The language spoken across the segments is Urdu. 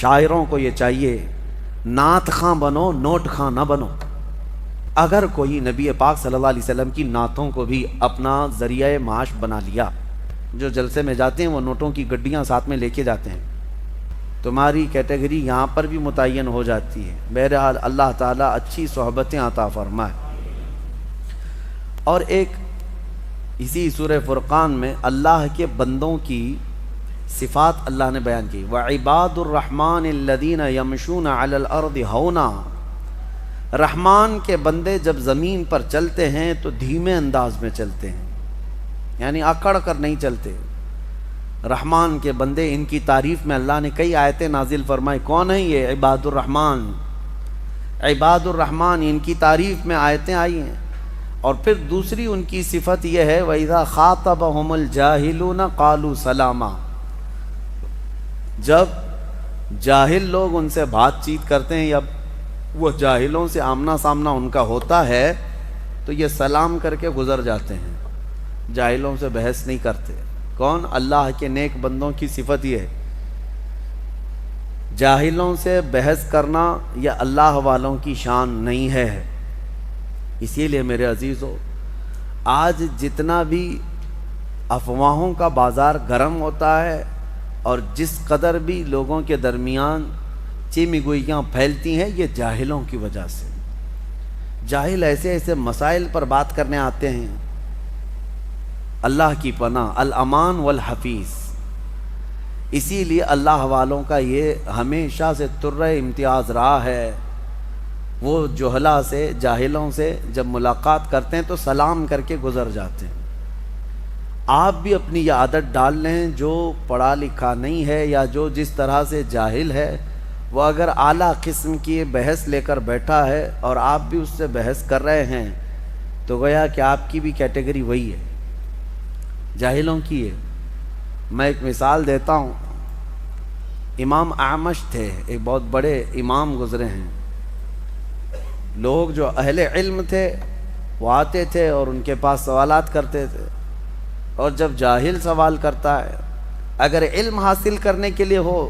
شاعروں کو یہ چاہیے نعت خواں بنو، نوٹ خواں نہ بنو۔ اگر کوئی نبی پاک صلی اللہ علیہ وسلم کی نعتوں کو بھی اپنا ذریعہ معاش بنا لیا، جو جلسے میں جاتے ہیں وہ نوٹوں کی گڈیاں ساتھ میں لے کے جاتے ہیں، تمہاری کیٹیگری یہاں پر بھی متعین ہو جاتی ہے۔ بہرحال اللہ تعالیٰ اچھی صحبتیں عطا فرمائے۔ اور ایک اسی سورہ فرقان میں اللہ کے بندوں کی صفات اللہ نے بیان کی، وَعِبَادُ الرَّحْمَنِ الَّذِينَ يَمْشُونَ عَلَى الْأَرْضِ هَوْنًا، رحمان کے بندے جب زمین پر چلتے ہیں تو دھیمے انداز میں چلتے ہیں، یعنی اکڑ کر نہیں چلتے۔ رحمان کے بندے، ان کی تعریف میں اللہ نے کئی آیتیں نازل فرمائی۔ کون ہیں یہ؟ عباد الرحمن۔ عباد الرحمن، ان کی تعریف میں آیتیں آئی ہیں۔ اور پھر دوسری ان کی صفت یہ ہے، وَإِذَا خَاطَبَهُمُ الْجَاهِلُونَ قَالُوا سَلَامًا، جب جاہل لوگ ان سے بات چیت کرتے ہیں یا وہ جاہلوں سے آمنا سامنا ان کا ہوتا ہے تو یہ سلام کر کے گزر جاتے ہیں، جاہلوں سے بحث نہیں کرتے۔ کون؟ اللہ کے نیک بندوں کی صفت یہ ہے۔ جاہلوں سے بحث کرنا یہ اللہ والوں کی شان نہیں ہے۔ اسی لیے میرے عزیزو، آج جتنا بھی افواہوں کا بازار گرم ہوتا ہے اور جس قدر بھی لوگوں کے درمیان چیمی گوئیاں پھیلتی ہیں، یہ جاہلوں کی وجہ سے۔ جاہل ایسے ایسے مسائل پر بات کرنے آتے ہیں۔ اللہ کی پناہ، الامان والحفیظ۔ اسی لیے اللہ والوں کا یہ ہمیشہ سے طرہ امتیاز رہا ہے، وہ جہلا سے، جاہلوں سے جب ملاقات کرتے ہیں تو سلام کر کے گزر جاتے ہیں۔ آپ بھی اپنی یہ عادت ڈال لیں، جو پڑھا لکھا نہیں ہے یا جو جس طرح سے جاہل ہے، وہ اگر اعلیٰ قسم کی بحث لے کر بیٹھا ہے اور آپ بھی اس سے بحث کر رہے ہیں تو گویا کہ آپ کی بھی کیٹیگری وہی ہے، جاہلوں کی ہے۔ میں ایک مثال دیتا ہوں۔ امام اعمش تھے، ایک بہت بڑے امام گزرے ہیں۔ لوگ جو اہل علم تھے وہ آتے تھے اور ان کے پاس سوالات کرتے تھے، اور جب جاہل سوال کرتا ہے، اگر علم حاصل کرنے کے لیے ہو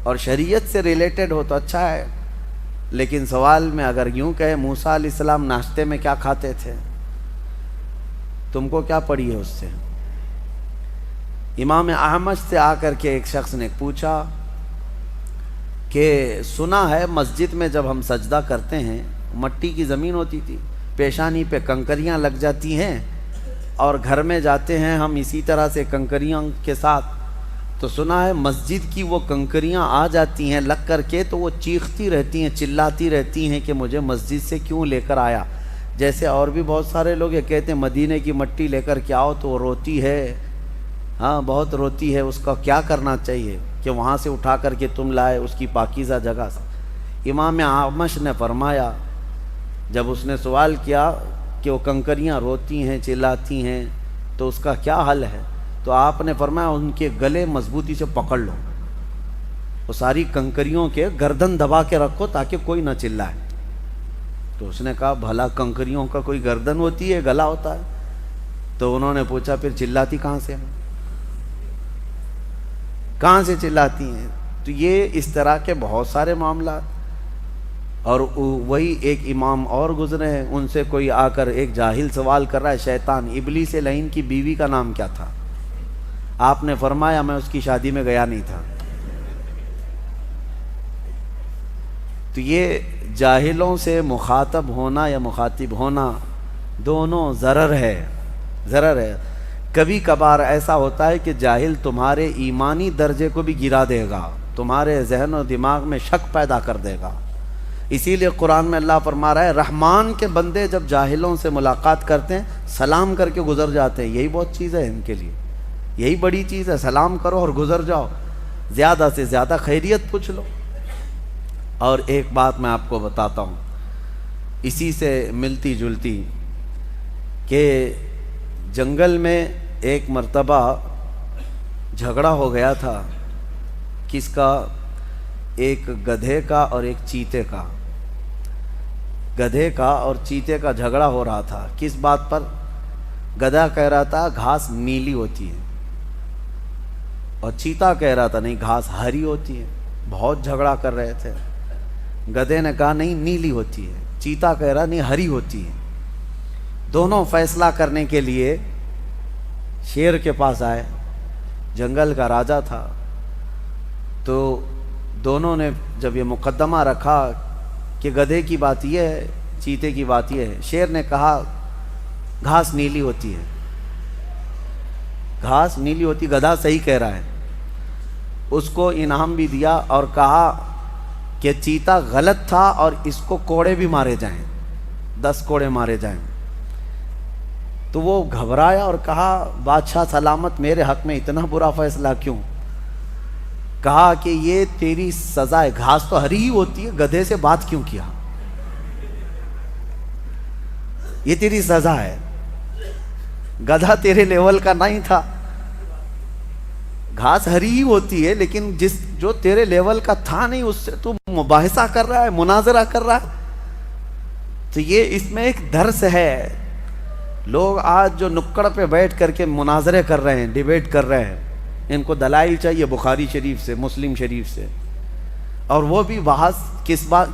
اور شریعت سے ریلیٹڈ ہو تو اچھا ہے، لیکن سوال میں اگر یوں کہے موسیٰ علیہ السلام ناشتے میں کیا کھاتے تھے، تم کو کیا پڑی ہے اس سے؟ امام احمد سے آ کر کے ایک شخص نے پوچھا کہ سنا ہے مسجد میں جب ہم سجدہ کرتے ہیں مٹی کی زمین ہوتی تھی، پیشانی پہ کنکریاں لگ جاتی ہیں، اور گھر میں جاتے ہیں ہم اسی طرح سے کنکریاں کے ساتھ، تو سنا ہے مسجد کی وہ کنکریاں آ جاتی ہیں لگ کر کے تو وہ چیختی رہتی ہیں، چلاتی رہتی ہیں کہ مجھے مسجد سے کیوں لے کر آیا۔ جیسے اور بھی بہت سارے لوگ یہ کہتے ہیں مدینے کی مٹی لے کر کے آؤ تو وہ روتی ہے، ہاں بہت روتی ہے، اس کا کیا کرنا چاہیے کہ وہاں سے اٹھا کر کے تم لائے اس کی پاکیزہ جگہ سے۔ امام اعمش نے فرمایا، جب اس نے سوال کیا کہ وہ کنکریاں روتی ہیں، چلاتی ہیں، تو اس کا کیا حل ہے، تو آپ نے فرمایا ان کے گلے مضبوطی سے پکڑ لو، وہ ساری کنکریوں کے گردن دبا کے رکھو تاکہ کوئی نہ چلائے۔ تو اس نے کہا بھلا کنکریوں کا کوئی گردن ہوتی ہے، گلا ہوتا ہے؟ تو انہوں نے پوچھا پھر چلاتی کہاں سے ہیں، کہاں سے چلاتی ہیں؟ تو یہ اس طرح کے بہت سارے معاملات۔ اور وہی ایک امام اور گزرے ہیں، ان سے کوئی آ کر ایک جاہل سوال کر رہا ہے، شیطان ابلیس لعین کی بیوی کا نام کیا تھا؟ آپ نے فرمایا میں اس کی شادی میں گیا نہیں تھا۔ تو یہ جاہلوں سے مخاطب ہونا یا مخاطب ہونا دونوں ضرر ہے، ضرر ہے۔ کبھی کبھار ایسا ہوتا ہے کہ جاہل تمہارے ایمانی درجے کو بھی گرا دے گا، تمہارے ذہن و دماغ میں شک پیدا کر دے گا۔ اسی لیے قرآن میں اللہ فرما رہا ہے رحمان کے بندے جب جاہلوں سے ملاقات کرتے ہیں سلام کر کے گزر جاتے ہیں۔ یہی بہت چیز ہے ان کے لیے، یہی بڑی چیز ہے، سلام کرو اور گزر جاؤ، زیادہ سے زیادہ خیریت پوچھ لو۔ اور ایک بات میں آپ کو بتاتا ہوں اسی سے ملتی جلتی، کہ جنگل میں ایک مرتبہ جھگڑا ہو گیا تھا، کس کا؟ ایک گدھے کا اور ایک چیتے کا۔ گدھے کا اور چیتے کا جھگڑا ہو رہا تھا، کس بات پر؟ گدھا کہہ رہا تھا گھاس نیلی ہوتی ہے، اور چیتا کہہ رہا تھا نہیں گھاس ہری ہوتی ہے۔ بہت جھگڑا کر رہے تھے. گدھے نے کہا نہیں نیلی ہوتی ہے, چیتا کہہ رہا نہیں ہری ہوتی ہے. دونوں فیصلہ کرنے کے لیے شیر کے پاس آئے, جنگل کا راجا تھا. تو دونوں نے جب یہ مقدمہ رکھا کہ گدھے کی بات یہ ہے, چیتے کی بات یہ ہے, شیر نے کہا گھاس نیلی ہوتی ہے. گھاس نیلی ہوتی, گدھا صحیح کہہ رہا ہے. اس کو انعام بھی دیا اور کہا کہ چیتا غلط تھا اور اس کو کوڑے بھی مارے جائیں, 10 کوڑے مارے جائیں. تو وہ گھبرایا اور کہا بادشاہ سلامت, میرے حق میں اتنا برا فیصلہ کیوں؟ کہا کہ یہ تیری سزا ہے, گھاس تو ہری ہی ہوتی ہے, گدھے سے بات کیوں کیا؟ یہ تیری سزا ہے. گدھا تیرے لیول کا نہیں تھا. گھاس ہری ہی ہوتی ہے لیکن جو تیرے لیول کا تھا نہیں, اس سے تو مباحثہ کر رہا ہے, مناظرہ کر رہا ہے. تو یہ اس میں ایک درس ہے. لوگ آج جو نکڑ پہ بیٹھ کر کے مناظرے کر رہے ہیں, ڈیبیٹ کر رہے ہیں, ان کو دلائل چاہیے بخاری شریف سے, مسلم شریف سے. اور وہ بھی بحث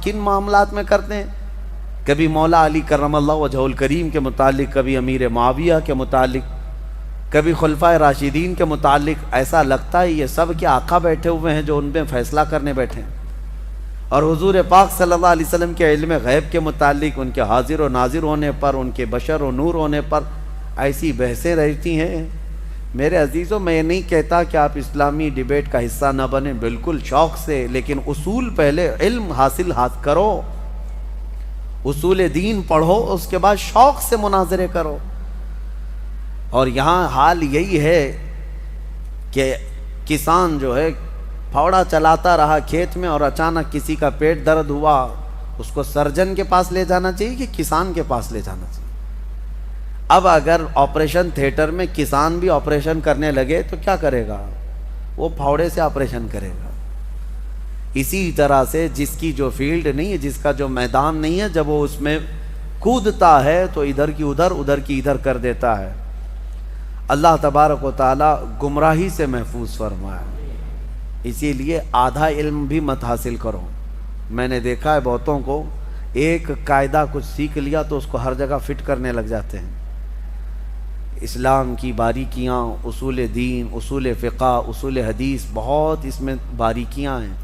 کن معاملات میں کرتے ہیں؟ کبھی مولا علی کرم اللہ وجہہ الکریم کے متعلق, کبھی امیر معاویہ کے متعلق, کبھی خلفائے راشدین کے متعلق. ایسا لگتا ہے یہ سب کے آقا بیٹھے ہوئے ہیں جو ان میں فیصلہ کرنے بیٹھے ہیں. اور حضور پاک صلی اللہ علیہ وسلم کے علم غیب کے متعلق, ان کے حاضر و ناظر ہونے پر, ان کے بشر و نور ہونے پر ایسی بحثیں رہتی ہیں. میرے عزیزوں, میں یہ نہیں کہتا کہ آپ اسلامی ڈیبیٹ کا حصہ نہ بنیں, بالکل شوق سے, لیکن اصول پہلے علم حاصل کرو, اصول دین پڑھو, اس کے بعد شوق سے مناظرے کرو. اور یہاں حال یہی ہے کہ کسان جو ہے پھاوڑا چلاتا رہا کھیت میں اور اچانک کسی کا پیٹ درد ہوا, اس کو سرجن کے پاس لے جانا چاہیے کہ کسان کے پاس لے جانا چاہیے؟ اب اگر آپریشن تھیٹر میں کسان بھی آپریشن کرنے لگے تو کیا کرے گا؟ وہ پھاوڑے سے آپریشن کرے گا. اسی طرح سے جس کی جو فیلڈ نہیں ہے, جس کا جو میدان نہیں ہے, جب وہ اس میں کودتا ہے تو ادھر کی ادھر, ادھر کی ادھر کر دیتا ہے. اللہ تبارک و تعالی گمراہی سے محفوظ فرمائے. اسی لیے آدھا علم بھی مت حاصل کرو. میں نے دیکھا ہے بہتوں کو, ایک قاعدہ کچھ سیکھ لیا تو اس کو ہر جگہ فٹ کرنے لگ جاتے ہیں. اسلام کی باریکیاں, اصول دین, اصول فقہ, اصول حدیث, بہت اس میں باریکیاں ہیں.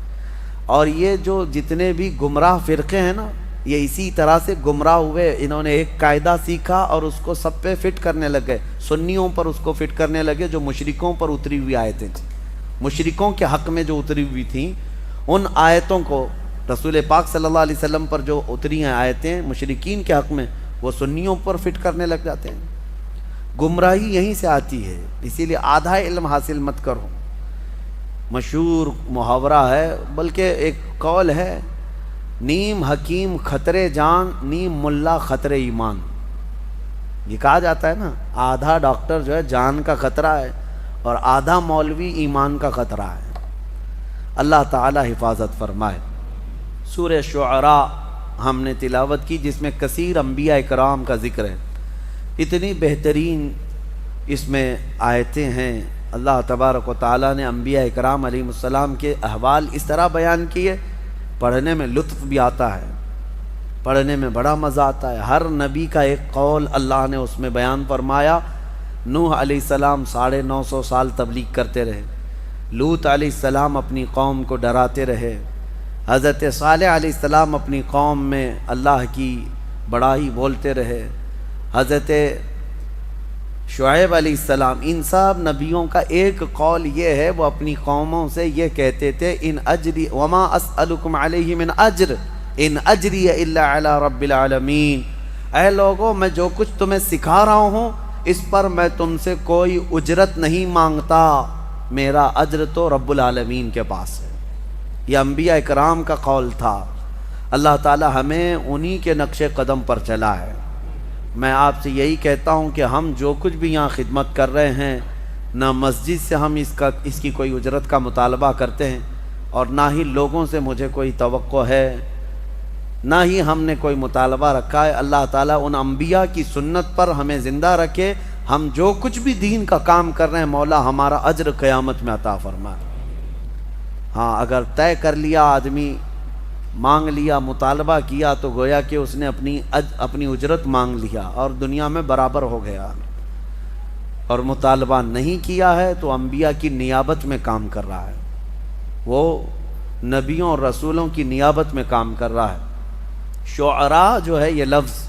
اور یہ جو جتنے بھی گمراہ فرقے ہیں نا, یہ اسی طرح سے گمراہ ہوئے. انہوں نے ایک قاعدہ سیکھا اور اس کو سب پہ فٹ کرنے لگ گئے. سنیوں پر اس کو فٹ کرنے لگے جو مشرکوں پر اتری ہوئی آیتیں تھیں, مشرکوں کے حق میں جو اتری ہوئی تھیں, ان آیتوں کو رسول پاک صلی اللہ علیہ وسلم پر جو اتری ہیں آیتیں مشرکین کے حق میں, وہ سنیوں پر فٹ کرنے لگ جاتے ہیں. گمراہی یہیں سے آتی ہے. اسی لیے آدھا علم حاصل مت کرو. مشہور محاورہ ہے, بلکہ ایک قول ہے, نیم حکیم خطرے جان, نیم ملا خطرے ایمان. یہ کہا جاتا ہے نا, آدھا ڈاکٹر جو ہے جان کا خطرہ ہے اور آدھا مولوی ایمان کا خطرہ ہے. اللہ تعالی حفاظت فرمائے. سورہ شعراء ہم نے تلاوت کی جس میں کثیر انبیاء کرام کا ذکر ہے. اتنی بہترین اس میں آیتیں ہیں. اللہ تبارک و تعالیٰ نے انبیاء کرام علیہ السلام کے احوال اس طرح بیان کیے, پڑھنے میں لطف بھی آتا ہے, پڑھنے میں بڑا مزہ آتا ہے. ہر نبی کا ایک قول اللہ نے اس میں بیان فرمایا. نوح علیہ السلام 950 سال تبلیغ کرتے رہے. لوط علیہ السلام اپنی قوم کو ڈراتے رہے. حضرت صالح علیہ السلام اپنی قوم میں اللہ کی بڑائی بولتے رہے. حضرت شعیب علیہ السلام, ان سب نبیوں کا ایک قول یہ ہے, وہ اپنی قوموں سے یہ کہتے تھے, ان اجری وما اسألکم علیہ من اجر ان اجری الا علی رب العالمین. اے لوگوں, میں جو کچھ تمہیں سکھا رہا ہوں اس پر میں تم سے کوئی اجرت نہیں مانگتا, میرا اجر تو رب العالمین کے پاس ہے. یہ انبیاء کرام کا قول تھا. اللہ تعالی ہمیں انہی کے نقش قدم پر چلا ہے. میں آپ سے یہی کہتا ہوں کہ ہم جو کچھ بھی یہاں خدمت کر رہے ہیں, نہ مسجد سے ہم اس کی کوئی اجرت کا مطالبہ کرتے ہیں, اور نہ ہی لوگوں سے مجھے کوئی توقع ہے, نہ ہی ہم نے کوئی مطالبہ رکھا ہے. اللہ تعالیٰ ان انبیاء کی سنت پر ہمیں زندہ رکھے. ہم جو کچھ بھی دین کا کام کر رہے ہیں, مولا ہمارا اجر قیامت میں عطا فرمائے. ہاں اگر طے کر لیا آدمی، مانگ لیا، مطالبہ کیا، تو گویا کہ اس نے اپنی اجرت مانگ لیا اور دنیا میں برابر ہو گیا، اور مطالبہ نہیں کیا ہے تو انبیاء کی نیابت میں کام کر رہا ہے، وہ نبیوں اور رسولوں کی نیابت میں کام کر رہا ہے۔ شعراء جو ہے یہ لفظ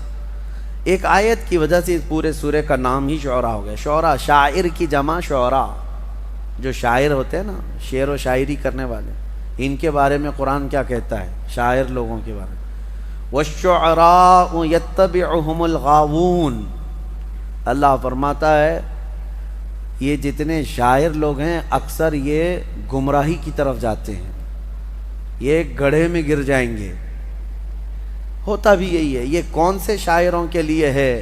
ایک آیت کی وجہ سے پورے سورے کا نام ہی شعراء ہو گیا۔ شعراء، شاعر کی جمع شعراء، جو شاعر ہوتے ہیں نا، شعر و شاعری کرنے والے، ان کے بارے میں قرآن کیا کہتا ہے؟ شاعر لوگوں کے بارے میں، وَالشُّعَرَاءُ يَتَّبِعُهُمُ الْغَاوُونَ۔ اللہ فرماتا ہے یہ جتنے شاعر لوگ ہیں اکثر یہ گمراہی کی طرف جاتے ہیں، یہ گڑھے میں گر جائیں گے۔ ہوتا بھی یہی ہے۔ یہ کون سے شاعروں کے لیے ہے؟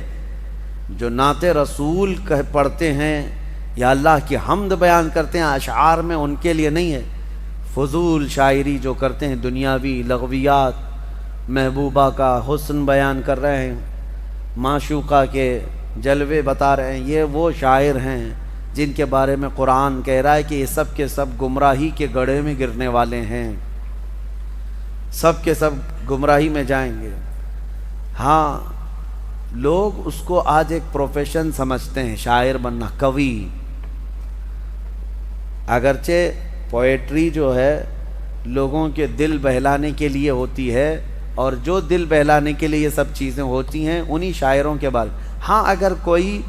جو نعت رسول پڑھتے ہیں یا اللہ کی حمد بیان کرتے ہیں اشعار میں، ان کے لیے نہیں ہے۔ فضول شاعری جو کرتے ہیں، دنیاوی لغویات، محبوبہ کا حسن بیان کر رہے ہیں، معشوقہ کے جلوے بتا رہے ہیں، یہ وہ شاعر ہیں جن کے بارے میں قرآن کہہ رہا ہے کہ یہ سب کے سب گمراہی کے گڑھے میں گرنے والے ہیں، سب کے سب گمراہی میں جائیں گے۔ ہاں لوگ اس کو آج ایک پروفیشن سمجھتے ہیں، شاعر بننا، کوی۔ اگرچہ پوئٹری جو ہے لوگوں کے دل بہلانے کے لیے ہوتی ہے، اور جو دل بہلانے کے لیے یہ سب چیزیں ہوتی ہیں انہی شاعروں کے بارے۔ ہاں اگر کوئی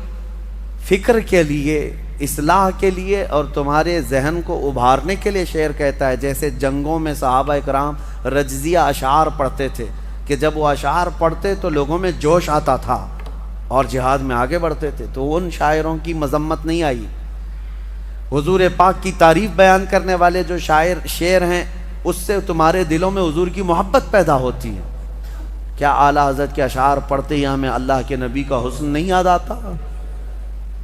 فکر کے لیے، اصلاح کے لیے اور تمہارے ذہن کو ابھارنے کے لیے شعر کہتا ہے، جیسے جنگوں میں صحابہ کرام رجزیہ اشعار پڑھتے تھے کہ جب وہ اشعار پڑھتے تو لوگوں میں جوش آتا تھا اور جہاد میں آگے بڑھتے تھے، تو ان شاعروں کی مذمت نہیں آئی۔ حضور پاک کی تعریف بیان کرنے والے جو شعر ہیں، اس سے تمہارے دلوں میں حضور کی محبت پیدا ہوتی ہے۔ کیا اعلیٰ حضرت کے اشعار پڑھتے ہی ہمیں اللہ کے نبی کا حسن نہیں یاد آتا؟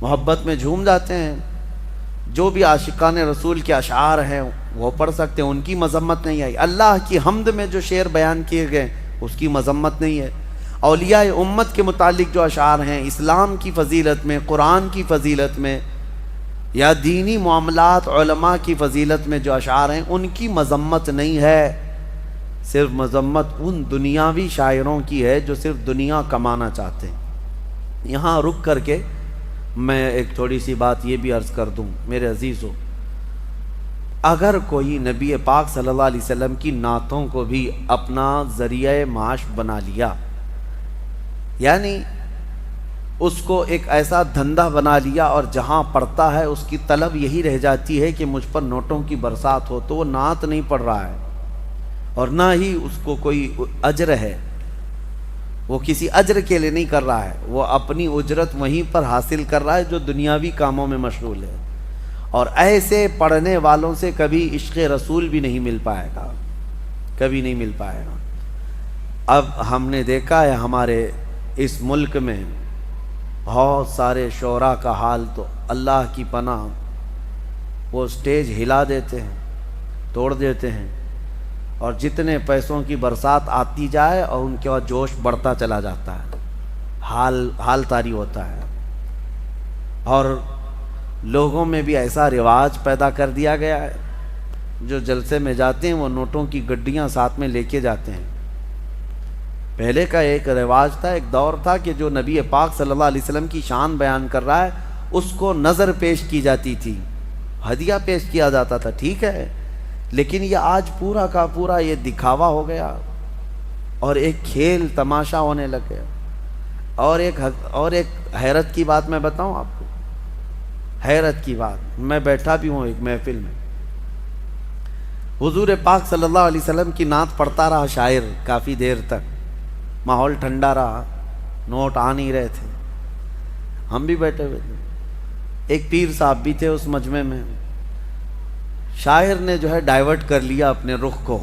محبت میں جھوم جاتے ہیں۔ جو بھی عاشقان رسول کے اشعار ہیں وہ پڑھ سکتے ہیں، ان کی مذمت نہیں آئی۔ اللہ کی حمد میں جو شعر بیان کیے گئے اس کی مذمت نہیں ہے۔ اولیاء امت کے متعلق جو اشعار ہیں، اسلام کی فضیلت میں، قرآن کی فضیلت میں، یا دینی معاملات علماء کی فضیلت میں جو اشعار ہیں، ان کی مذمت نہیں ہے۔ صرف مذمت ان دنیاوی شاعروں کی ہے جو صرف دنیا کمانا چاہتے ہیں۔ یہاں رک کر کے میں ایک تھوڑی سی بات یہ بھی عرض کر دوں میرے عزیزو، اگر کوئی نبی پاک صلی اللہ علیہ وسلم کی نعتوں کو بھی اپنا ذریعہ معاش بنا لیا، یعنی اس کو ایک ایسا دھندا بنا لیا اور جہاں پڑھتا ہے اس کی طلب یہی رہ جاتی ہے کہ مجھ پر نوٹوں کی برسات ہو، تو وہ نعت نہیں پڑھ رہا ہے اور نہ ہی اس کو کوئی اجر ہے، وہ کسی اجر کے لیے نہیں کر رہا ہے، وہ اپنی اجرت وہیں پر حاصل کر رہا ہے جو دنیاوی کاموں میں مشغول ہے۔ اور ایسے پڑھنے والوں سے کبھی عشق رسول بھی نہیں مل پائے گا، کبھی نہیں مل پائے گا۔ اب ہم نے دیکھا ہے ہمارے اس ملک میں بہت سارے شعراء کا حال، تو اللہ کی پناہ، وہ سٹیج ہلا دیتے ہیں، توڑ دیتے ہیں، اور جتنے پیسوں کی برسات آتی جائے اور ان کے بعد جوش بڑھتا چلا جاتا ہے، حال طاری ہوتا ہے۔ اور لوگوں میں بھی ایسا رواج پیدا کر دیا گیا ہے، جو جلسے میں جاتے ہیں وہ نوٹوں کی گڈیاں ساتھ میں لے کے جاتے ہیں۔ پہلے کا ایک رواج تھا، ایک دور تھا کہ جو نبی پاک صلی اللہ علیہ وسلم کی شان بیان کر رہا ہے اس کو نظر پیش کی جاتی تھی، ہدیہ پیش کیا جاتا تھا، ٹھیک ہے، لیکن یہ آج پورا کا پورا یہ دکھاوا ہو گیا اور ایک کھیل تماشا ہونے لگ گیا۔ اور ایک حیرت کی بات میں بتاؤں آپ کو، حیرت کی بات، میں بیٹھا بھی ہوں ایک محفل میں، حضور پاک صلی اللہ علیہ وسلم کی نعت پڑھتا رہا شاعر کافی دیر تک، ماحول ٹھنڈا رہا، نوٹ آ نہیں رہے تھے، ہم بھی بیٹھے ہوئے تھے، ایک پیر صاحب بھی تھے اس مجمع میں، شاعر نے جو ہے ڈائیورٹ کر لیا اپنے رخ کو،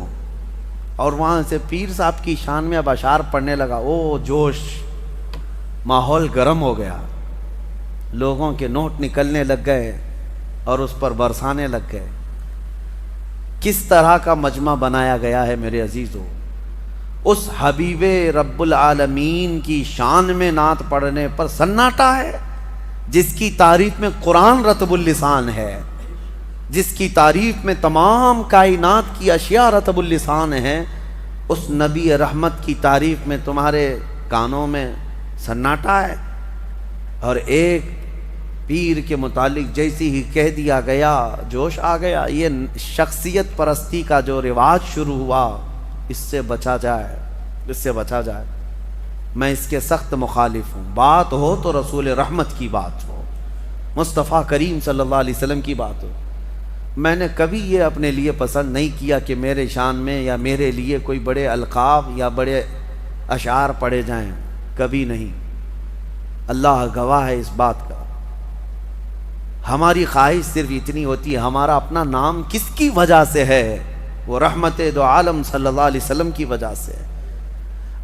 اور وہاں سے پیر صاحب کی شان میں اب اشعار پڑھنے لگا، او جوش، ماحول گرم ہو گیا، لوگوں کے نوٹ نکلنے لگ گئے اور اس پر برسانے لگ گئے۔ کس طرح کا مجمع بنایا گیا ہے میرے عزیزو، اس حبیب رب العالمین کی شان میں نعت پڑھنے پر سناٹا ہے، جس کی تعریف میں قرآن رطب اللسان ہے، جس کی تعریف میں تمام کائنات کی اشیاء رطب اللسان ہیں، اس نبی رحمت کی تعریف میں تمہارے کانوں میں سناٹا ہے؟ اور ایک پیر کے متعلق جیسی ہی کہہ دیا گیا جوش آ گیا۔ یہ شخصیت پرستی کا جو رواج شروع ہوا، اس سے بچا جائے، اس سے بچا جائے۔ میں اس کے سخت مخالف ہوں۔ بات ہو تو رسول رحمت کی بات ہو، مصطفیٰ کریم صلی اللہ علیہ وسلم کی بات ہو۔ میں نے کبھی یہ اپنے لیے پسند نہیں کیا کہ میرے شان میں یا میرے لیے کوئی بڑے القاب یا بڑے اشعار پڑھے جائیں، کبھی نہیں۔ اللہ گواہ ہے اس بات کا۔ ہماری خواہش صرف اتنی ہوتی ہے، ہمارا اپنا نام کس کی وجہ سے ہے؟ وہ رحمت دو عالم صلی اللہ علیہ وسلم کی وجہ سے ہے۔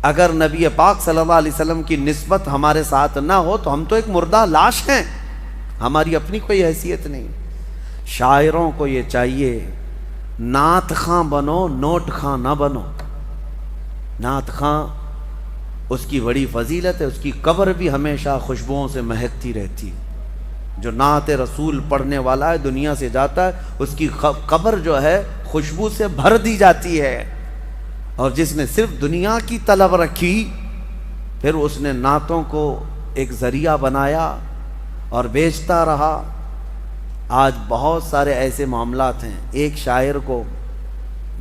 اگر نبی پاک صلی اللہ علیہ وسلم کی نسبت ہمارے ساتھ نہ ہو تو ہم تو ایک مردہ لاش ہیں، ہماری اپنی کوئی حیثیت نہیں۔ شاعروں کو یہ چاہیے نعت خواں بنو، نوٹ خواں نہ بنو۔ نعت خواں اس کی بڑی فضیلت ہے، اس کی قبر بھی ہمیشہ خوشبوؤں سے مہکتی رہتی ہے۔ جو نعت رسول پڑھنے والا ہے دنیا سے جاتا ہے، اس کی قبر جو ہے خوشبو سے بھر دی جاتی ہے۔ اور جس نے صرف دنیا کی طلب رکھی، پھر اس نے نعتوں کو ایک ذریعہ بنایا اور بیچتا رہا۔ آج بہت سارے ایسے معاملات ہیں۔ ایک شاعر کو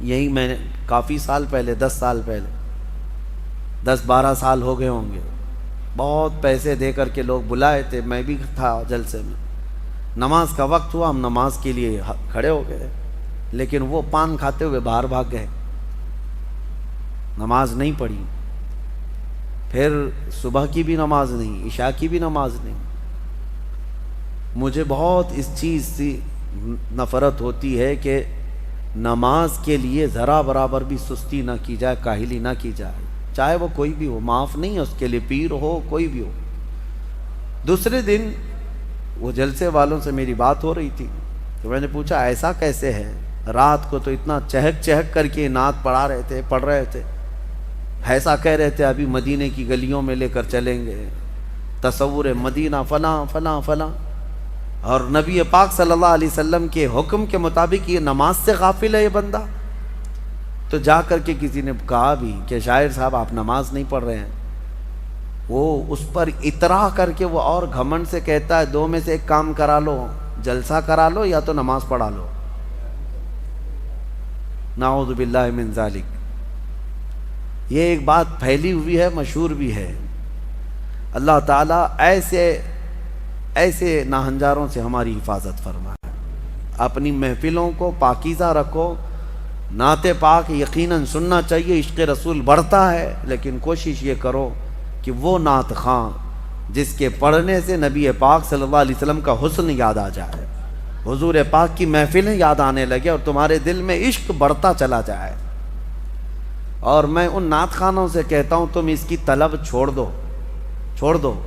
یہی میں نے کافی سال پہلے، 10 سال پہلے، 10-12 سال ہو گئے ہوں گے، بہت پیسے دے کر کے لوگ بلائے تھے، میں بھی تھا جلسے میں۔ نماز کا وقت ہوا، ہم نماز کے لیے کھڑے ہو گئے، لیکن وہ پان کھاتے ہوئے باہر بھاگ گئے، نماز نہیں پڑھی۔ پھر صبح کی بھی نماز نہیں، عشاء کی بھی نماز نہیں۔ مجھے بہت اس چیز سے نفرت ہوتی ہے کہ نماز کے لیے ذرا برابر بھی سستی نہ کی جائے، کاہلی نہ کی جائے، چاہے وہ کوئی بھی ہو، معاف نہیں ہے اس کے لیے، پیر ہو کوئی بھی ہو۔ دوسرے دن وہ جلسے والوں سے میری بات ہو رہی تھی، تو میں نے پوچھا ایسا کیسے ہے؟ رات کو تو اتنا چہک چہک کر کے نعت پڑھ رہے تھے، ایسا کہہ رہے تھے ابھی مدینے کی گلیوں میں لے کر چلیں گے، تصور مدینہ فلاں فلاں فلاں، اور نبی پاک صلی اللہ علیہ وسلم کے حکم کے مطابق یہ نماز سے غافل ہے یہ بندہ۔ تو جا کر کے کسی نے کہا بھی کہ شاعر صاحب آپ نماز نہیں پڑھ رہے ہیں۔ وہ اس پر اطراح کر کے وہ اور گھمنڈ سے کہتا ہے دو میں سے ایک کام کرا لو، جلسہ کرا لو یا تو نماز پڑھا لو۔ نعوذ باللہ من ذالک۔ یہ ایک بات پھیلی ہوئی ہے، مشہور بھی ہے۔ اللہ تعالیٰ ایسے ناہنجاروں سے ہماری حفاظت فرمائے۔ اپنی محفلوں کو پاکیزہ رکھو۔ نعت پاک یقیناً سننا چاہیے، عشق رسول بڑھتا ہے، لیکن کوشش یہ کرو کہ وہ نعت خواں جس کے پڑھنے سے نبی پاک صلی اللہ علیہ وسلم کا حسن یاد آ جائے، حضور پاک کی محفلیں یاد آنے لگے اور تمہارے دل میں عشق بڑھتا چلا جائے۔ اور میں ان نعت خوانوں سے کہتا ہوں تم اس کی طلب چھوڑ دو،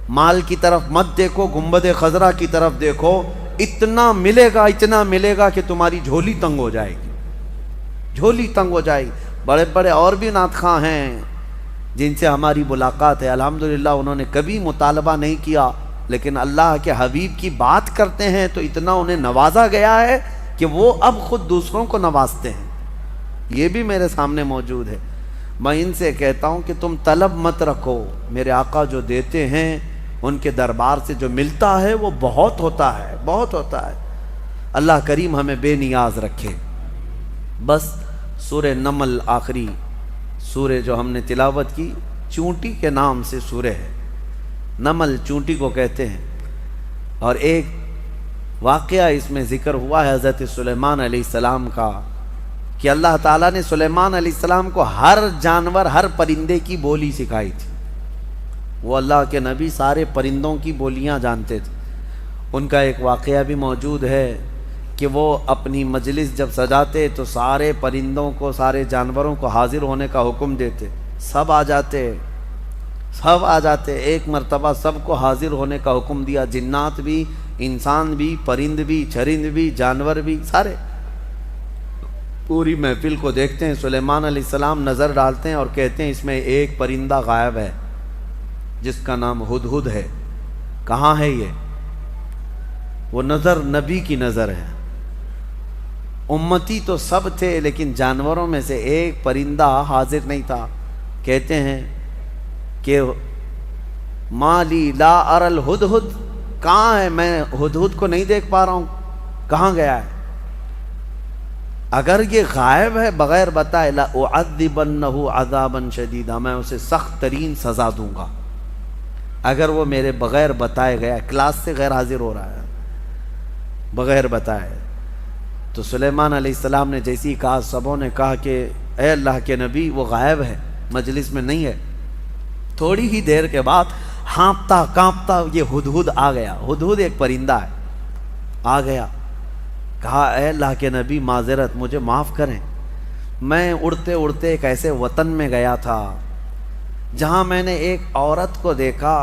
مال کی طرف مت دیکھو، گنبد خضرا کی طرف دیکھو، اتنا ملے گا کہ تمہاری جھولی تنگ ہو جائے گی، جھولی تنگ ہو جائے گی۔ بڑے بڑے اور بھی نعت خواں ہیں جن سے ہماری ملاقات ہے، الحمدللہ انہوں نے کبھی مطالبہ نہیں کیا، لیکن اللہ کے حبیب کی بات کرتے ہیں تو اتنا انہیں نوازا گیا ہے کہ وہ اب خود دوسروں کو نوازتے ہیں۔ یہ بھی میرے سامنے موجود ہے۔ میں ان سے کہتا ہوں کہ تم طلب مت رکھو، میرے آقا جو دیتے ہیں ان کے دربار سے جو ملتا ہے وہ بہت ہوتا ہے۔ اللہ کریم ہمیں بے نیاز رکھے۔ بس سورہ نمل آخری سورہ جو ہم نے تلاوت کی، چونٹی کے نام سے سورہ ہے، نمل چونٹی کو کہتے ہیں۔ اور ایک واقعہ اس میں ذکر ہوا ہے حضرت سلیمان علیہ السلام کا، کہ اللہ تعالیٰ نے سلیمان علیہ السلام کو ہر جانور، ہر پرندے کی بولی سکھائی تھی۔ وہ اللہ کے نبی سارے پرندوں کی بولیاں جانتے تھے۔ ان کا ایک واقعہ بھی موجود ہے کہ وہ اپنی مجلس جب سجاتے تو سارے پرندوں کو، سارے جانوروں کو حاضر ہونے کا حکم دیتے، سب آ جاتے۔ ایک مرتبہ سب کو حاضر ہونے کا حکم دیا، جنات بھی، انسان بھی، پرند بھی، چرند بھی، جانور بھی، سارے پوری محفل کو دیکھتے ہیں۔ سلیمان علیہ السلام نظر ڈالتے ہیں اور کہتے ہیں اس میں ایک پرندہ غائب ہے جس کا نام ہدہد ہے، کہاں ہے یہ؟ وہ نظر نبی کی نظر ہے، امتی تو سب تھے لیکن جانوروں میں سے ایک پرندہ حاضر نہیں تھا. کہتے ہیں کہ مالی لا ارل ہدہد، کہاں ہے، میں ہدہد کو نہیں دیکھ پا رہا ہوں، کہاں گیا ہے؟ اگر یہ غائب ہے بغیر بتائے، لأعذبنہ عذابا شدیدا، میں اسے سخت ترین سزا دوں گا. اگر وہ میرے بغیر بتائے گیا، کلاس سے غیر حاضر ہو رہا ہے بغیر بتائے. تو سلیمان علیہ السلام نے جیسی کہا، سبوں نے کہا کہ اے اللہ کے نبی وہ غائب ہے، مجلس میں نہیں ہے. تھوڑی ہی دیر کے بعد ہانپتا کانپتا یہ ہدہد آ گیا. ہدہد ایک پرندہ ہے، آ گیا. کہا اے اللہ کے نبی معذرت، مجھے معاف کریں، میں اڑتے اڑتے ایک ایسے وطن میں گیا تھا جہاں میں نے ایک عورت کو دیکھا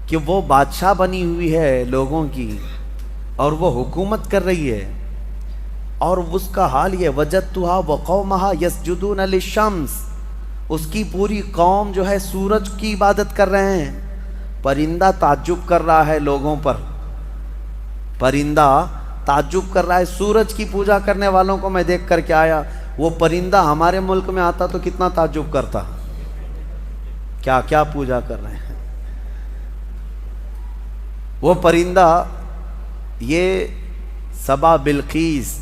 کہ وہ بادشاہ بنی ہوئی ہے لوگوں کی اور وہ حکومت کر رہی ہے، اور اس کا حال یہ وجدتھا وقومھا یسجدون للشمس، اس کی پوری قوم جو ہے سورج کی عبادت کر رہے ہیں. پرندہ تعجب کر رہا ہے لوگوں پر، پرندہ تعجب کر رہا ہے، سورج کی پوجا کرنے والوں کو میں دیکھ کر کے آیا. وہ پرندہ ہمارے ملک میں آتا تو کتنا تعجب کرتا، کیا کیا پوجا کر رہے ہیں. وہ پرندہ یہ سبا بلقیس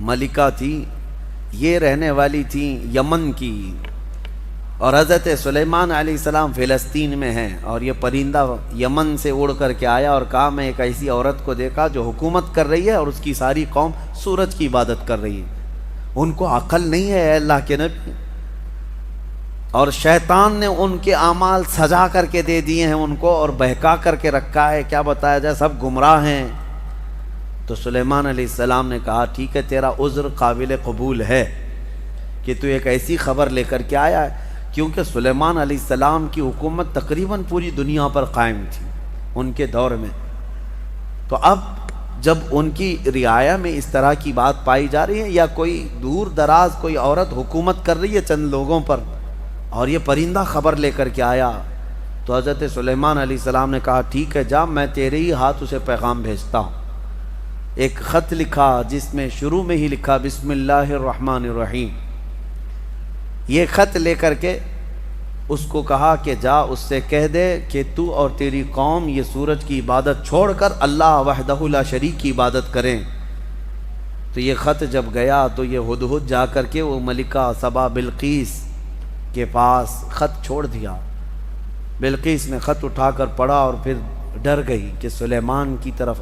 ملکہ تھی، یہ رہنے والی تھی یمن کی، اور حضرت سلیمان علیہ السلام فلسطین میں ہیں. اور یہ پرندہ یمن سے اڑ کر کے آیا اور کہا میں ایک ایسی عورت کو دیکھا جو حکومت کر رہی ہے اور اس کی ساری قوم سورج کی عبادت کر رہی ہے. ان کو عقل نہیں ہے اے اللہ کے نبی، اور شیطان نے ان کے اعمال سجا کر کے دے دیے ہیں ان کو اور بہکا کر کے رکھا ہے، کیا بتایا جائے، سب گمراہ ہیں. تو سلیمان علیہ السلام نے کہا ٹھیک ہے، تیرا عذر قابل قبول ہے کہ تو ایک ایسی خبر لے کر کے آیا ہے، کیونکہ سلیمان علیہ السلام کی حکومت تقریباً پوری دنیا پر قائم تھی ان کے دور میں. تو اب جب ان کی رعایا میں اس طرح کی بات پائی جا رہی ہے، یا کوئی دور دراز کوئی عورت حکومت کر رہی ہے چند لوگوں پر، اور یہ پرندہ خبر لے کر کے آیا، تو حضرت سلیمان علیہ السلام نے کہا ٹھیک ہے جا، میں تیرے ہی ہاتھ اسے پیغام بھیجتا ہوں. ایک خط لکھا جس میں شروع میں ہی لکھا بسم اللہ الرحمن الرحیم. یہ خط لے کر کے اس کو کہا کہ جا اس سے کہہ دے کہ تو اور تیری قوم یہ سورج کی عبادت چھوڑ کر اللہ وحدہ لا شریک کی عبادت کریں. تو یہ خط جب گیا تو یہ ہدہد جا کر کے وہ ملکہ سبا بلقیس کے پاس خط چھوڑ دیا. بلقیس نے خط اٹھا کر پڑھا اور پھر ڈر گئی کہ سلیمان کی طرف،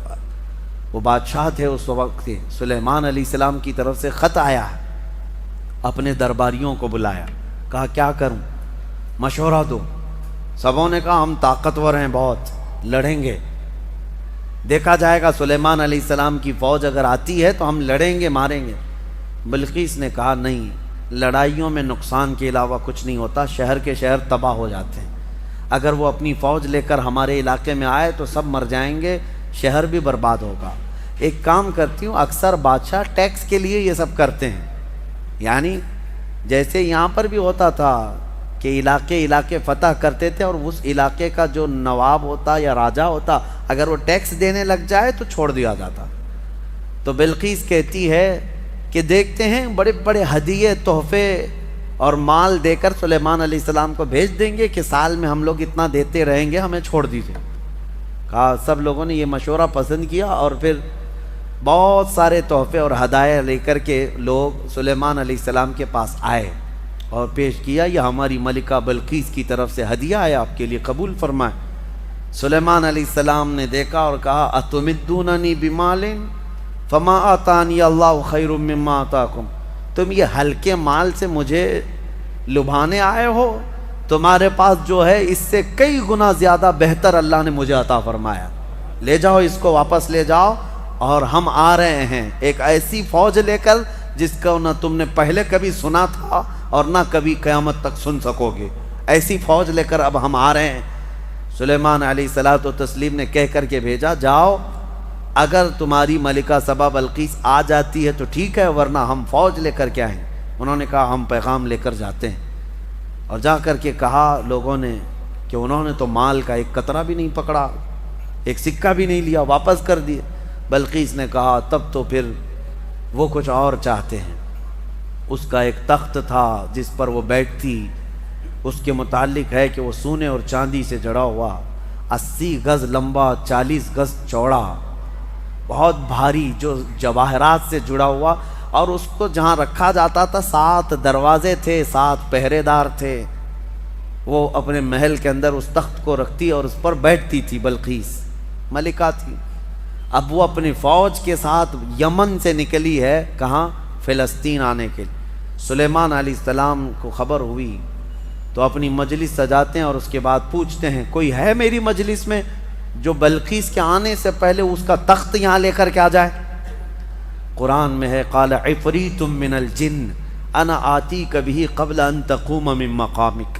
وہ بادشاہ تھے اس وقت کے، سلیمان علیہ السلام کی طرف سے خط آیا ہے. اپنے درباریوں کو بلایا، کہا کیا کروں، مشورہ دو. سبوں نے کہا ہم طاقتور ہیں، بہت لڑیں گے، دیکھا جائے گا سلیمان علیہ السلام کی فوج اگر آتی ہے تو ہم لڑیں گے، ماریں گے. بلقیس نے کہا نہیں، لڑائیوں میں نقصان کے علاوہ کچھ نہیں ہوتا، شہر کے شہر تباہ ہو جاتے ہیں. اگر وہ اپنی فوج لے کر ہمارے علاقے میں آئے تو سب مر جائیں گے، شہر بھی برباد ہوگا. ایک کام کرتی ہوں، اکثر بادشاہ ٹیکس کے لیے یہ سب کرتے ہیں، یعنی جیسے یہاں پر بھی ہوتا تھا کہ علاقے فتح کرتے تھے اور اس علاقے کا جو نواب ہوتا یا راجہ ہوتا اگر وہ ٹیکس دینے لگ جائے تو چھوڑ دیا جاتا. تو بلقیس کہتی ہے کہ دیکھتے ہیں بڑے بڑے ہدیے تحفے اور مال دے کر سلیمان علیہ السلام کو بھیج دیں گے کہ سال میں ہم لوگ اتنا دیتے رہیں گے، ہمیں چھوڑ دیجیے. کہا سب لوگوں نے یہ مشورہ پسند کیا اور پھر بہت سارے تحفے اور ہدایہ لے کر کے لوگ سلیمان علیہ السلام کے پاس آئے اور پیش کیا یہ ہماری ملکہ بلقیس کی طرف سے ہدیہ ہے، آپ کے لیے قبول فرمائیں. سلیمان علیہ السلام نے دیکھا اور کہا اتمدوننی بمال فما آتانی اللہ خیر مما آتاکم، تم یہ ہلکے مال سے مجھے لبھانے آئے ہو، تمہارے پاس جو ہے اس سے کئی گنا زیادہ بہتر اللہ نے مجھے عطا فرمایا، لے جاؤ اس کو، واپس لے جاؤ. اور ہم آ رہے ہیں ایک ایسی فوج لے کر جس کا نہ تم نے پہلے کبھی سنا تھا اور نہ کبھی قیامت تک سن سکو گے، ایسی فوج لے کر اب ہم آ رہے ہیں. سلیمان علیہ الصلوۃ والتسلیم نے کہہ کر کے بھیجا جاؤ، اگر تمہاری ملکہ سبا بلقیس آ جاتی ہے تو ٹھیک ہے، ورنہ ہم فوج لے کر کے آئیں. انہوں نے کہا ہم پیغام لے کر جاتے ہیں. اور جا کر کے کہا لوگوں نے کہ انہوں نے تو مال کا ایک قطرہ بھی نہیں پکڑا، ایک سکہ بھی نہیں لیا، واپس کر دیے. بلقیس نے کہا تب تو پھر وہ کچھ اور چاہتے ہیں۔ اس کا ایک تخت تھا جس پر وہ بیٹھتی، اس کے متعلق ہے کہ وہ سونے اور چاندی سے جڑا ہوا، 80 گز لمبا، 40 گز چوڑا، بہت بھاری، جو جواہرات سے جڑا ہوا، اور اس کو جہاں رکھا جاتا تھا 7 دروازے تھے، 7 پہرے دار تھے۔ وہ اپنے محل کے اندر اس تخت کو رکھتی اور اس پر بیٹھتی تھی۔ بلقیس ملکہ تھی۔ اب وہ اپنی فوج کے ساتھ یمن سے نکلی ہے، کہاں؟ فلسطین آنے کے لیے۔ سلیمان علیہ السلام کو خبر ہوئی تو اپنی مجلس سجاتے ہیں اور اس کے بعد پوچھتے ہیں کوئی ہے میری مجلس میں جو بلقیس کے آنے سے پہلے اس کا تخت یہاں لے کر کے آ جائے؟ قرآن میں ہے قال عفریت من الجن انا آتیک بہ قبل ان تقوم من مقامک،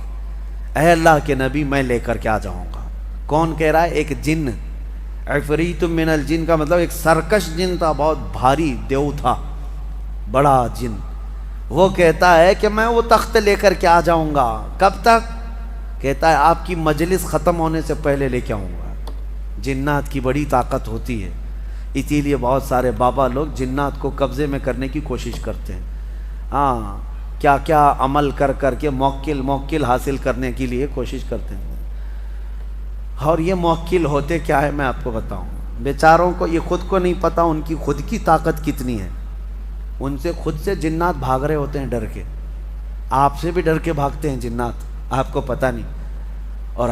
اے اللہ کے نبی میں لے کر کے آ جاؤں گا۔ کون کہہ رہا ہے؟ ایک جن۔ عفریت من الجن کا مطلب ایک سرکش جن تھا، بہت بھاری دیو تھا، بڑا جن۔ وہ کہتا ہے کہ میں وہ تخت لے کر کے آ جاؤں گا۔ کب تک؟ کہتا ہے آپ کی مجلس ختم ہونے سے پہلے لے کے آؤں گا۔ جنات کی بڑی طاقت ہوتی ہے، اسی لیے بہت سارے بابا لوگ جنات کو قبضے میں کرنے کی کوشش کرتے ہیں۔ ہاں، کیا کیا عمل کر کر کے موکل حاصل کرنے کے لیے کوشش کرتے ہیں، اور یہ موکل ہوتے کیا ہے میں آپ کو بتاؤں۔ بیچاروں کو یہ خود کو نہیں پتا ان کی خود کی طاقت کتنی ہے۔ ان سے خود سے جنات بھاگ رہے ہوتے ہیں ڈر کے، آپ سے بھی ڈر کے بھاگتے ہیں جنات، آپ کو پتہ نہیں۔ اور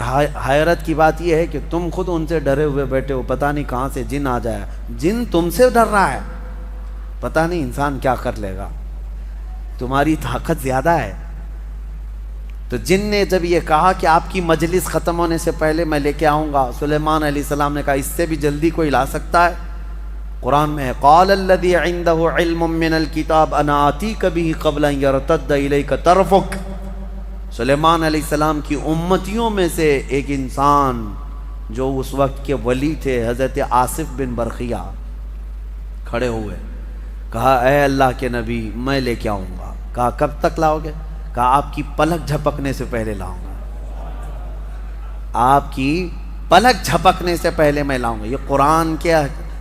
حیرت کی بات یہ ہے کہ تم خود ان سے ڈرے ہوئے بیٹھے ہو، پتہ نہیں کہاں سے جن آ جائے، جن تم سے ڈر رہا ہے، پتہ نہیں انسان کیا کر لے گا، تمہاری طاقت زیادہ ہے۔ تو جن نے جب یہ کہا کہ آپ کی مجلس ختم ہونے سے پہلے میں لے کے آؤں گا، سلیمان علیہ السلام نے کہا اس سے بھی جلدی کوئی لا سکتا ہے؟ قرآن میں ہے قال الذی عنده علم من الکتاب انا آتیک بہ قبل ان یرتد الیک طرفک۔ سلیمان علیہ السلام کی امتیوں میں سے ایک انسان جو اس وقت کے ولی تھے، حضرت آصف بن برخیہ، کھڑے ہوئے، کہا اے اللہ کے نبی میں لے کے آؤں گا۔ کہا کب تک لاؤ گے؟ کہا آپ کی پلک جھپکنے سے پہلے لاؤں گا، آپ کی پلک جھپکنے سے پہلے میں لاؤں گا۔ یہ قرآن کے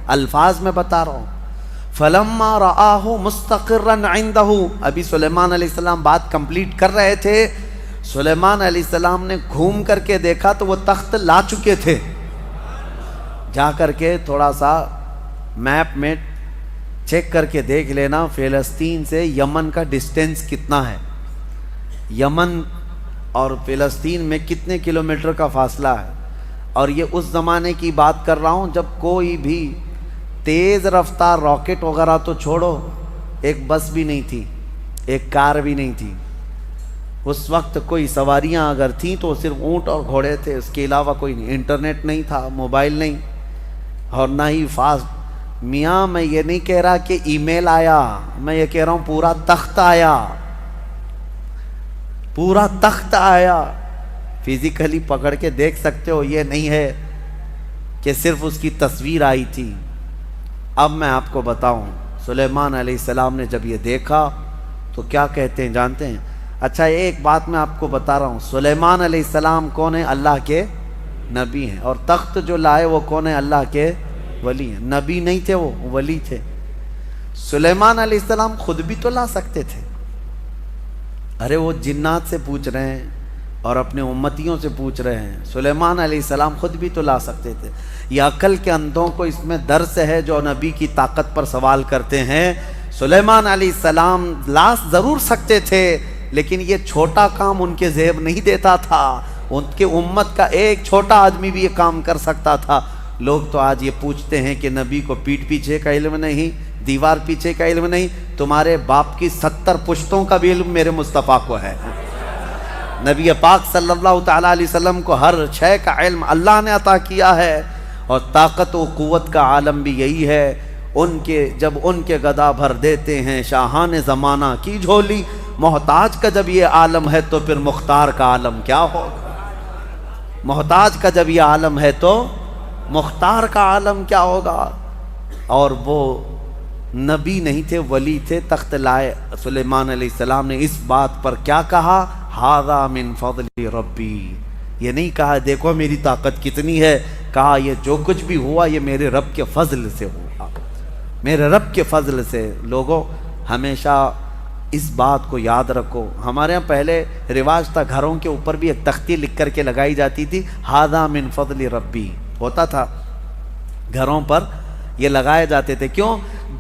الفاظ میں بتا رہا ہوں۔ فلما رآہ مستقرا عنده، ابھی سلیمان علیہ السلام بات کمپلیٹ کر رہے تھے، سلیمان علیہ السلام نے گھوم کر کے دیکھا تو وہ تخت لا چکے تھے۔ جا کر کے تھوڑا سا میپ میں چیک کر کے دیکھ لینا فلسطین سے یمن کا ڈسٹینس کتنا ہے، یمن اور فلسطین میں کتنے کلومیٹر کا فاصلہ ہے۔ اور یہ اس زمانے کی بات کر رہا ہوں جب کوئی بھی تیز رفتار راکٹ وغیرہ تو چھوڑو، ایک بس بھی نہیں تھی، ایک کار بھی نہیں تھی۔ اس وقت کوئی سواریاں اگر تھیں تو صرف اونٹ اور گھوڑے تھے، اس کے علاوہ کوئی نہیں، انٹرنیٹ نہیں تھا، موبائل نہیں، اور نہ ہی فاسٹ۔ میاں میں یہ نہیں کہہ رہا کہ ای میل آیا، میں یہ کہہ رہا ہوں پورا تخت آیا، پورا تخت آیا، فزیکلی پکڑ کے دیکھ سکتے ہو، یہ نہیں ہے کہ صرف اس کی تصویر آئی تھی۔ اب میں آپ کو بتاؤں سلیمان علیہ السلام نے جب یہ دیکھا تو کیا کہتے ہیں جانتے ہیں؟ اچھا ایک بات میں آپ کو بتا رہا ہوں، سلیمان علیہ السلام کون ہے؟ اللہ کے نبی ہیں، اور تخت جو لائے وہ کون ہے؟ اللہ کے ولی ہیں۔ نبی نہیں تھے، وہ ولی تھے۔ سلیمان علیہ السلام خود بھی تو لا سکتے تھے، ارے وہ جنات سے پوچھ رہے ہیں اور اپنے امتیوں سے پوچھ رہے ہیں، سلیمان علیہ السلام خود بھی تو لا سکتے تھے۔ یہ عقل کے اندھوں کو اس میں درس ہے جو نبی کی طاقت پر سوال کرتے ہیں۔ سلیمان علیہ السلام لا ضرور سکتے تھے، لیکن یہ چھوٹا کام ان کے ذہن نہیں دیتا تھا، ان کے امت کا ایک چھوٹا آدمی بھی یہ کام کر سکتا تھا۔ لوگ تو آج یہ پوچھتے ہیں کہ نبی کو پیٹھ پیچھے کا علم نہیں، دیوار پیچھے کا علم نہیں، تمہارے باپ کی 70 پشتوں کا بھی علم میرے مصطفیٰ کو ہے۔ نبی پاک صلی اللہ تعالیٰ علیہ وسلم کو ہر شے کا علم اللہ نے عطا کیا ہے، اور طاقت و قوت کا عالم بھی یہی ہے۔ جب ان کے گدا بھر دیتے ہیں شاہان زمانہ کی جھولی، محتاج کا جب یہ عالم ہے تو پھر مختار کا عالم کیا ہوگا؟ محتاج کا جب یہ عالم ہے تو مختار کا عالم کیا ہوگا؟ اور وہ نبی نہیں تھے، ولی تھے، تخت لائے۔ سلیمان علیہ السلام نے اس بات پر کیا کہا؟ ھذا من فضل ربی، یہ نہیں کہا دیکھو میری طاقت کتنی ہے، کہا یہ جو کچھ بھی ہوا یہ میرے رب کے فضل سے ہوا۔ میرے رب کے فضل سے۔ لوگوں ہمیشہ اس بات کو یاد رکھو، ہمارے ہاں پہلے رواج تھا گھروں کے اوپر بھی ایک تختی لکھ کر کے لگائی جاتی تھی، ھذا من فضل ربی، ہوتا تھا گھروں پر یہ لگائے جاتے تھے۔ کیوں؟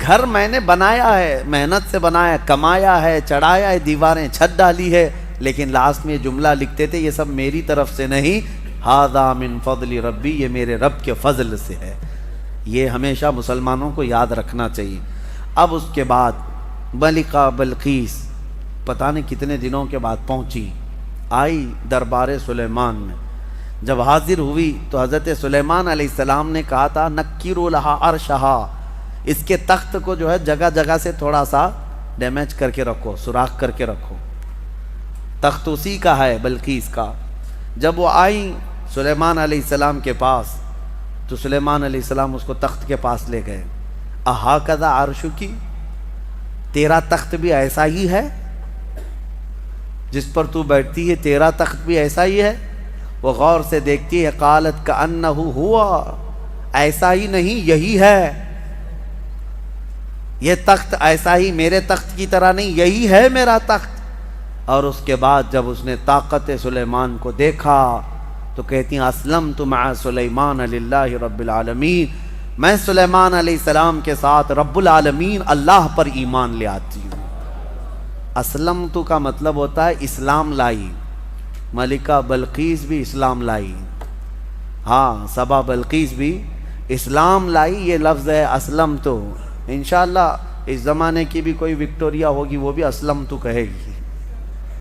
گھر میں نے بنایا ہے، محنت سے بنایا، کمایا ہے، چڑھایا ہے، دیواریں چھت ڈالی ہے، لیکن لاسٹ میں یہ جملہ لکھتے تھے یہ سب میری طرف سے نہیں، ھذا من فضل ربی، یہ میرے رب کے فضل سے ہے۔ یہ ہمیشہ مسلمانوں کو یاد رکھنا چاہیے۔ اب اس کے بعد ملکہ بلقیس پتہ نہیں کتنے دنوں کے بعد پہنچی، آئی دربار سلیمان میں۔ جب حاضر ہوئی تو حضرت سلیمان علیہ السلام نے کہا تھا نکروا لہا عرشہا، اس کے تخت کو جو ہے جگہ جگہ سے تھوڑا سا ڈیمیج کر کے رکھو، سوراخ کر کے رکھو، تخت اسی کا ہے بلقیس کا۔ جب وہ آئیں سلیمان علیہ السلام کے پاس تو سلیمان علیہ السلام اس کو تخت کے پاس لے گئے۔ اہاکذا عرشکی، تیرا تخت بھی ایسا ہی ہے جس پر تو بیٹھتی ہے، تیرا تخت بھی ایسا ہی ہے؟ وہ غور سے دیکھتی ہے، قالت کأنہ ہوا، ایسا ہی نہیں یہی ہے، یہ تخت ایسا ہی میرے تخت کی طرح نہیں، یہی ہے میرا تخت۔ اور اس کے بعد جب اس نے طاقت سلیمان کو دیکھا تو کہتی ہیں اسلمت مع سلیمان للہ رب العالمین، میں سلیمان علیہ السلام کے ساتھ رب العالمین اللہ پر ایمان لے آتی ہوں۔ اسلمت کا مطلب ہوتا ہے اسلام لائی، ملکہ بلقیس بھی اسلام لائی، ہاں صبا بلقیس بھی اسلام لائی، یہ لفظ ہے اسلمت۔ انشاءاللہ اس زمانے کی بھی کوئی وکٹوریا ہوگی وہ بھی اسلمت کہے گی۔